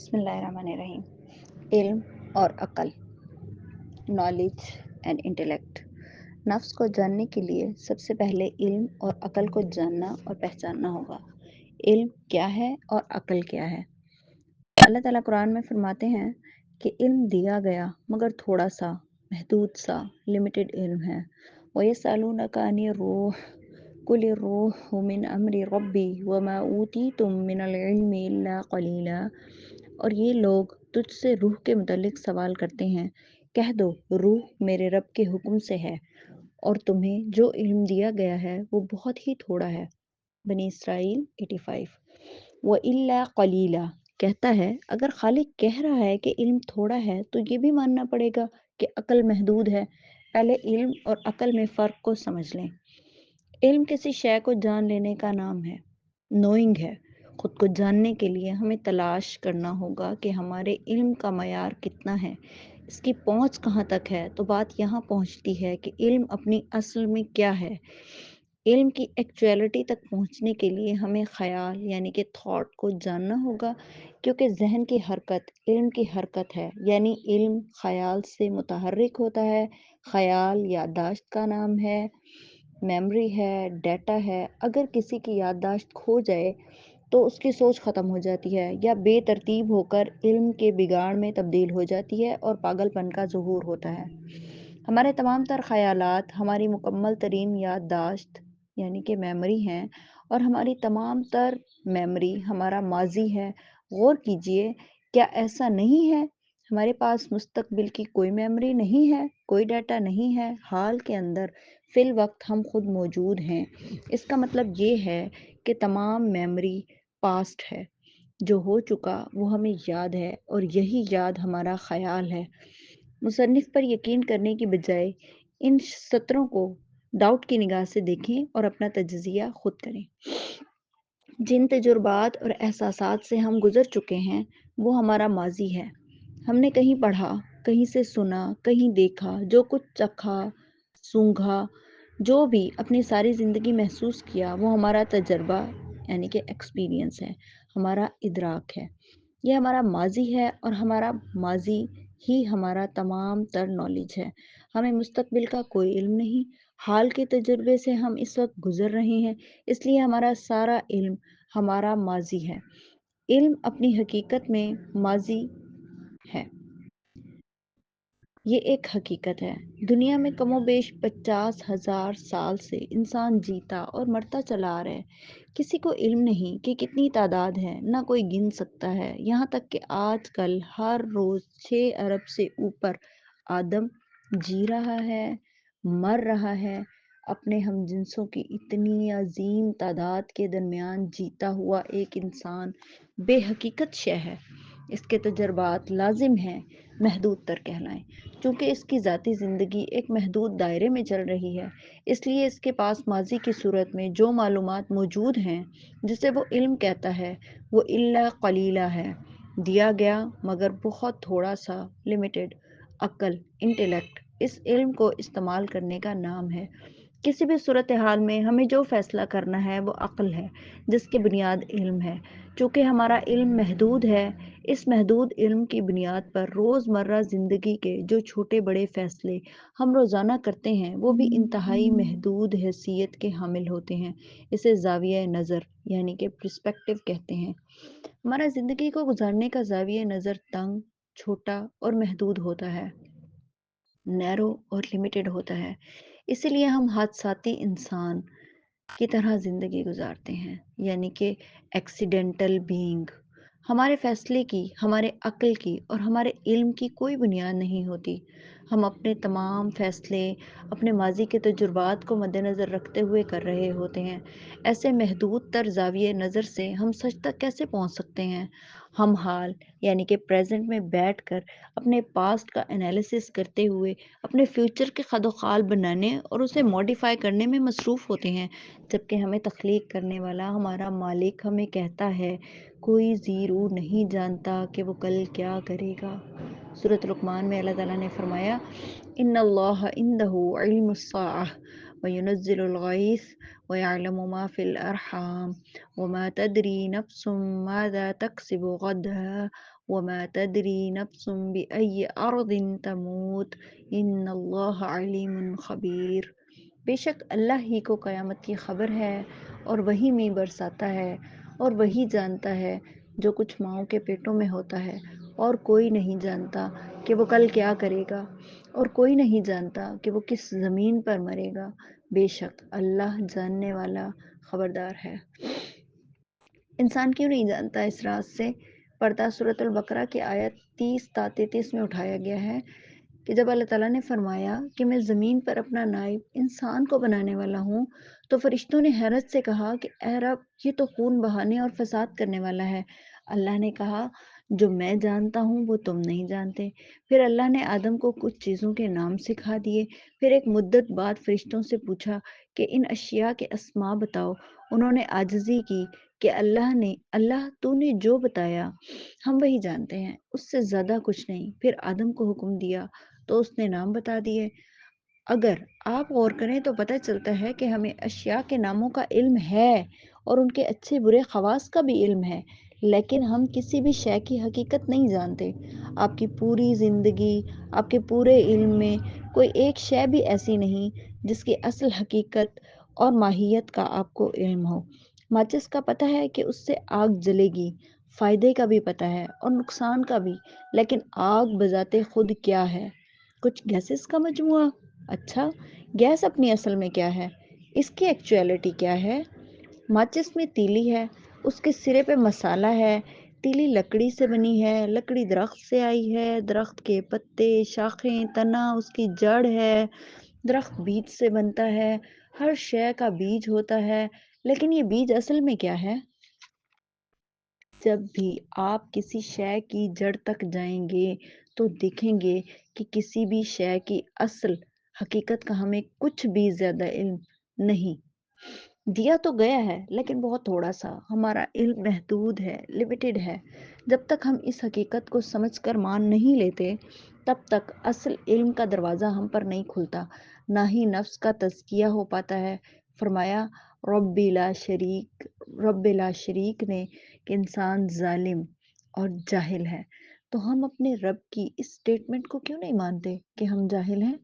بسم اللہ الرحمن الرحیم۔ علم اور عقل، نالج اینڈ انٹلیکٹ۔ نفس کو جاننے کے لیے سب سے پہلے علم اور عقل کو جاننا اور پہچاننا ہوگا۔ علم کیا ہے اور عقل کیا ہے؟ اللہ تعالیٰ قرآن میں فرماتے ہیں کہ علم دیا گیا مگر تھوڑا سا، محدود سا، لمیٹڈ علم ہے۔ وَيَسْأَلُونَكَ عَنِ الرُّوحِ قُلِ الرُّوحُ مِنْ أَمْرِ رَبِّي وَمَا أُوتِيتُم مِّنَ الْعِلْمِ إِلَّا قَلِيلًا۔ اور یہ لوگ تجھ سے روح کے متعلق سوال کرتے ہیں، کہہ دو روح میرے رب کے حکم سے ہے، اور تمہیں جو علم دیا گیا ہے وہ بہت ہی تھوڑا ہے۔ بنی اسرائیل 85۔ وَإِلَّا قَلِيلًا کہتا ہے اگر خالق کہہ رہا ہے کہ علم تھوڑا ہے تو یہ بھی ماننا پڑے گا کہ عقل محدود ہے۔ پہلے علم اور عقل میں فرق کو سمجھ لیں۔ علم کسی شے کو جان لینے کا نام ہے، نوئنگ ہے۔ خود کو جاننے کے لیے ہمیں تلاش کرنا ہوگا کہ ہمارے علم کا معیار کتنا ہے، اس کی پہنچ کہاں تک ہے۔ تو بات یہاں پہنچتی ہے کہ علم اپنی اصل میں کیا ہے۔ علم کی ایکچویلٹی تک پہنچنے کے لیے ہمیں خیال یعنی کہ تھاٹ کو جاننا ہوگا، کیونکہ ذہن کی حرکت علم کی حرکت ہے، یعنی علم خیال سے متحرک ہوتا ہے۔ خیال یادداشت کا نام ہے، میموری ہے، ڈیٹا ہے۔ اگر کسی کی یادداشت کھو جائے تو اس کی سوچ ختم ہو جاتی ہے یا بے ترتیب ہو کر علم کے بگاڑ میں تبدیل ہو جاتی ہے اور پاگل پن کا ظہور ہوتا ہے۔ ہمارے تمام تر خیالات ہماری مکمل ترین یادداشت یعنی کہ میموری ہیں، اور ہماری تمام تر میموری ہمارا ماضی ہے۔ غور کیجئے، کیا ایسا نہیں ہے ہمارے پاس مستقبل کی کوئی میموری نہیں ہے، کوئی ڈیٹا نہیں ہے؟ حال کے اندر فی الوقت ہم خود موجود ہیں۔ اس کا مطلب یہ ہے کہ تمام میموری پاسٹ ہے، جو ہو چکا وہ ہمیں یاد ہے، اور یہی یاد ہمارا خیال ہے۔ مصنف پر یقین کرنے کی بجائے ان سطروں کو ڈاؤٹ کی نگاہ سے دیکھیں اور اپنا تجزیہ خود کریں۔ جن تجربات اور احساسات سے ہم گزر چکے ہیں وہ ہمارا ماضی ہے۔ ہم نے کہیں پڑھا، کہیں سے سنا، کہیں دیکھا، جو کچھ چکھا، سونگھا، جو بھی اپنی ساری زندگی محسوس کیا وہ ہمارا تجربہ یعنی کہ ایکسپیرینس ہے، ہمارا ادراک ہے۔ یہ ہمارا ماضی ہے، اور ہمارا ماضی ہی ہمارا تمام تر نالج ہے۔ ہمیں مستقبل کا کوئی علم نہیں۔ حال کے تجربے سے ہم اس وقت گزر رہے ہیں، اس لیے ہمارا سارا علم ہمارا ماضی ہے۔ علم اپنی حقیقت میں ماضی ہے۔ یہ ایک حقیقت ہے۔ دنیا میں کم و بیش 50,000 سال سے انسان جیتا اور مرتا چلا آ رہا ہے۔ کسی کو علم نہیں کہ کتنی تعداد ہے، نہ کوئی گن سکتا ہے۔ یہاں تک کہ آج کل ہر روز 6 ارب سے اوپر آدم جی رہا ہے، مر رہا ہے۔ اپنے ہم جنسوں کی اتنی عظیم تعداد کے درمیان جیتا ہوا ایک انسان بے حقیقت شے ہے۔ اس کے تجربات لازم ہیں محدود تر کہلائیں۔ چونکہ اس کی ذاتی زندگی ایک محدود دائرے میں چل رہی ہے، اس لیے اس کے پاس ماضی کی صورت میں جو معلومات موجود ہیں جسے وہ علم کہتا ہے وہ الا قلیلہ ہے، دیا گیا مگر بہت تھوڑا سا، لمیٹڈ۔ عقل، انٹلیکٹ اس علم کو استعمال کرنے کا نام ہے۔ کسی بھی صورتحال میں ہمیں جو فیصلہ کرنا ہے وہ عقل ہے، جس کی بنیاد علم ہے۔ چونکہ ہمارا علم محدود ہے، اس محدود علم کی بنیاد پر روزمرہ زندگی کے جو چھوٹے بڑے فیصلے ہم روزانہ کرتے ہیں وہ بھی انتہائی محدود حیثیت کے حامل ہوتے ہیں۔ اسے زاویہ نظر یعنی کہ پرسپیکٹو کہتے ہیں۔ ہمارا زندگی کو گزارنے کا زاویہ نظر تنگ، چھوٹا اور محدود ہوتا ہے، نیرو اور لمیٹڈ ہوتا ہے۔ اسی لیے ہم حادثاتی انسان کی طرح زندگی گزارتے ہیں، یعنی کہ ایکسیڈنٹل بینگ۔ ہمارے فیصلے کی، ہمارے عقل کی اور ہمارے علم کی کوئی بنیاد نہیں ہوتی۔ ہم اپنے تمام فیصلے اپنے ماضی کے تجربات کو مد نظر رکھتے ہوئے کر رہے ہوتے ہیں۔ ایسے محدود تر زاویہ نظر سے ہم سچ تک کیسے پہنچ سکتے ہیں؟ ہم حال یعنی کہ پریزنٹ میں بیٹھ کر اپنے پاسٹ کا انالیسس کرتے ہوئے اپنے فیوچر کے خد و خال بنانے اور اسے موڈیفائی کرنے میں مصروف ہوتے ہیں، جبکہ ہمیں تخلیق کرنے والا ہمارا مالک ہمیں کہتا ہے کوئی زیرو نہیں جانتا کہ وہ کل کیا کرے گا۔ سورۃ لقمان میں اللہ تعالیٰ نے فرمایا ان اللہ عنده علم الساعۃ وینزل الغیث وَيَعْلَمُ مَا فِي الْأَرْحَامِ وَمَا تَدْرِي نَفْسٌ مَاذَا تَكْسِبُ غَدًا وَمَا تَدْرِي نَفْسٌ بِأَيِّ أَرْضٍ تَمُوتُ إِنَّ اللَّهَ عَلِيمٌ خَبِيرٌ۔ بے شک اللہ ہی کو قیامت کی خبر ہے، اور وہی میں برساتا ہے، اور وہی جانتا ہے جو کچھ ماؤں کے پیٹوں میں ہوتا ہے، اور کوئی نہیں جانتا کہ وہ کل کیا کرے گا، اور کوئی نہیں جانتا کہ وہ کس زمین پر مرے گا۔ بے شک اللہ جاننے والا خبردار ہے۔ انسان کیوں نہیں جانتا اس راز سے؟ پردہ سورۃ البقرہ کی آیت 30 تا 33 میں اٹھایا گیا ہے کہ جب اللہ تعالیٰ نے فرمایا کہ میں زمین پر اپنا نائب انسان کو بنانے والا ہوں، تو فرشتوں نے حیرت سے کہا کہ اے رب، یہ تو خون بہانے اور فساد کرنے والا ہے۔ اللہ نے کہا جو میں جانتا ہوں وہ تم نہیں جانتے۔ پھر اللہ نے آدم کو کچھ چیزوں کے نام سکھا دیے۔ پھر ایک مدت بعد فرشتوں سے پوچھا کہ ان اشیاء کے اسماء بتاؤ۔ انہوں نے عاجزی کی کہ اللہ تو نے جو بتایا ہم وہی جانتے ہیں، اس سے زیادہ کچھ نہیں۔ پھر آدم کو حکم دیا تو اس نے نام بتا دیے۔ اگر آپ غور کریں تو پتہ چلتا ہے کہ ہمیں اشیاء کے ناموں کا علم ہے، اور ان کے اچھے برے خواص کا بھی علم ہے، لیکن ہم کسی بھی شے کی حقیقت نہیں جانتے۔ آپ کی پوری زندگی، آپ کے پورے علم میں کوئی ایک شے بھی ایسی نہیں جس کی اصل حقیقت اور ماہیت کا آپ کو علم ہو۔ ماچس کا پتہ ہے کہ اس سے آگ جلے گی، فائدے کا بھی پتہ ہے اور نقصان کا بھی، لیکن آگ بذات خود کیا ہے؟ کچھ گیسز کا مجموعہ؟ اچھا، گیس اپنی اصل میں کیا ہے؟ اس کی ایکچویلٹی کیا ہے؟ ماچس میں تیلی ہے، اس کے سرے پہ مسالہ ہے۔ تیلی لکڑی سے بنی ہے، لکڑی درخت سے آئی ہے، درخت کے پتے، شاخیں، تنا اس کی جڑ ہے، درخت بیج سے بنتا ہے، ہر شے کا بیج ہوتا ہے، لیکن یہ بیج اصل میں کیا ہے؟ جب بھی آپ کسی شے کی جڑ تک جائیں گے تو دیکھیں گے کہ کسی بھی شے کی اصل حقیقت کا ہمیں کچھ بھی زیادہ علم نہیں۔ دیا تو گیا ہے لیکن بہت تھوڑا سا، ہمارا علم محدود ہے، لمیٹڈ ہے۔ جب تک ہم اس حقیقت کو سمجھ کر مان نہیں لیتے، تب تک اصل علم کا دروازہ ہم پر نہیں کھلتا، نہ ہی نفس کا تزکیہ ہو پاتا ہے۔ فرمایا رب لا شریک نے کہ انسان ظالم اور جاہل ہے۔ تو ہم اپنے رب کی اس سٹیٹمنٹ کو کیوں نہیں مانتے کہ ہم جاہل ہیں؟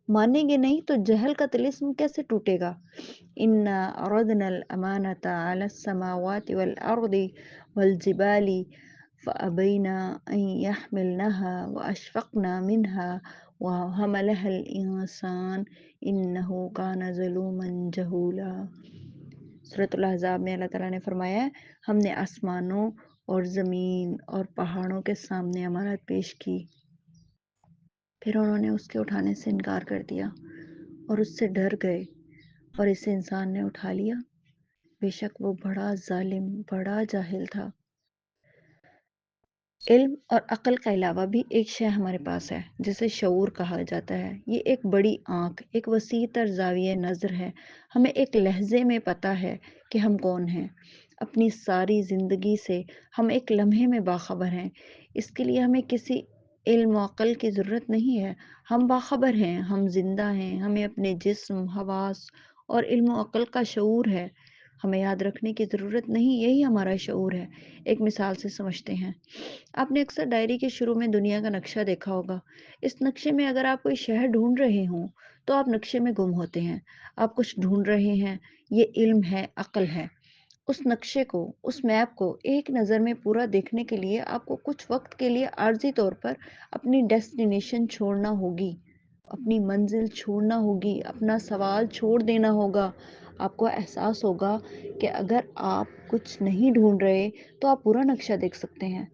مانیں گے نہیں تو جہل کا طلسم کیسے ٹوٹے گا؟ اِنَّا عَرَضْنَا الْأَمَانَةَ عَلَى السَّمَاوَاتِ وَالْأَرْضِ وَالْجِبَالِ فَأَبَيْنَ أَن يَحْمِلْنَهَا وَأَشْفَقْنَ مِنْهَا وَحَمَلَهَا الْإِنسَانُ إِنَّهُ كَانَ ظَلُومًا جَهُولًا۔ سورۃ الاحزاب میں اللہ تعالیٰ نے فرمایا ہے ہم نے آسمانوں اور زمین اور پہاڑوں کے سامنے امانت پیش کی، پھر انہوں نے اس کے اٹھانے سے انکار کر دیا اور اس سے ڈر گئے، اور اسے انسان نے اٹھا لیا۔ بے شک وہ بڑا ظالم، بڑا جاہل تھا۔ علم اور عقل کا علاوہ بھی ایک شے ہمارے پاس ہے جسے شعور کہا جاتا ہے۔ یہ ایک بڑی آنکھ، ایک وسیع تر زاویہ نظر ہے۔ ہمیں ایک لحظے میں پتہ ہے کہ ہم کون ہیں۔ اپنی ساری زندگی سے ہم ایک لمحے میں باخبر ہیں۔ اس کے لیے ہمیں کسی علم و عقل کی ضرورت نہیں ہے۔ ہم باخبر ہیں، ہم زندہ ہیں، ہمیں اپنے جسم، حواس اور علم و عقل کا شعور ہے۔ ہمیں یاد رکھنے کی ضرورت نہیں، یہی ہمارا شعور ہے۔ ایک مثال سے سمجھتے ہیں۔ آپ نے اکثر ڈائری کے شروع میں دنیا کا نقشہ دیکھا ہوگا۔ اس نقشے میں اگر آپ کوئی شہر ڈھونڈ رہے ہوں تو آپ نقشے میں گم ہوتے ہیں۔ آپ کچھ ڈھونڈ رہے ہیں، یہ علم ہے، عقل ہے۔ اس نقشے کو، اس میپ کو ایک نظر میں پورا دیکھنے کے لیے آپ کو کچھ وقت کے لیے عارضی طور پر اپنی ڈیسٹینیشن چھوڑنا ہوگی، اپنی منزل چھوڑنا ہوگی، اپنا سوال چھوڑ دینا ہوگا۔ آپ کو احساس ہوگا کہ اگر آپ کچھ نہیں ڈھونڈ رہے تو آپ پورا نقشہ دیکھ سکتے ہیں۔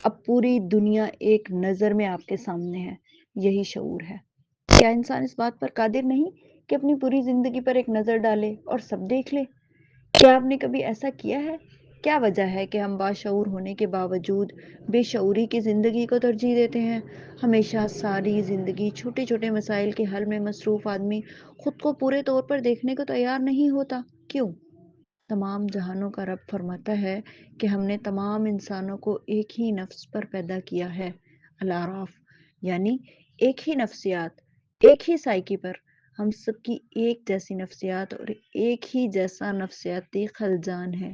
اب پوری دنیا ایک نظر میں آپ کے سامنے ہے، یہی شعور ہے۔ کیا انسان اس بات پر قادر نہیں کہ اپنی پوری زندگی پر ایک نظر ڈالے اور سب دیکھ لے؟ کیا آپ نے کبھی ایسا کیا ہے؟ کیا وجہ ہے کہ ہم باشعور ہونے کے باوجود بے شعوری کی زندگی کو ترجیح دیتے ہیں؟ ہمیشہ ساری زندگی چھوٹے چھوٹے مسائل کے حل میں مصروف آدمی خود کو پورے طور پر دیکھنے کو تیار نہیں ہوتا۔ کیوں؟ تمام جہانوں کا رب فرماتا ہے کہ ہم نے تمام انسانوں کو ایک ہی نفس پر پیدا کیا ہے، الاعراف، یعنی ایک ہی نفسیات، ایک ہی سائیکی پر۔ ہم سب کی ایک جیسی نفسیات اور ایک ہی جیسا نفسیاتی خلجان ہے۔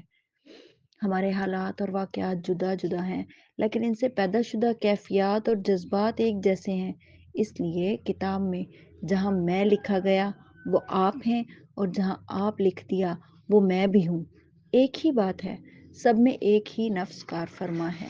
ہمارے حالات اور واقعات جدا جدا ہیں، لیکن ان سے پیدا شدہ کیفیات اور جذبات ایک جیسے ہیں۔ اس لیے کتاب میں جہاں میں لکھا گیا وہ آپ ہیں، اور جہاں آپ لکھ دیا وہ میں بھی ہوں۔ ایک ہی بات ہے، سب میں ایک ہی نفس کار فرما ہے۔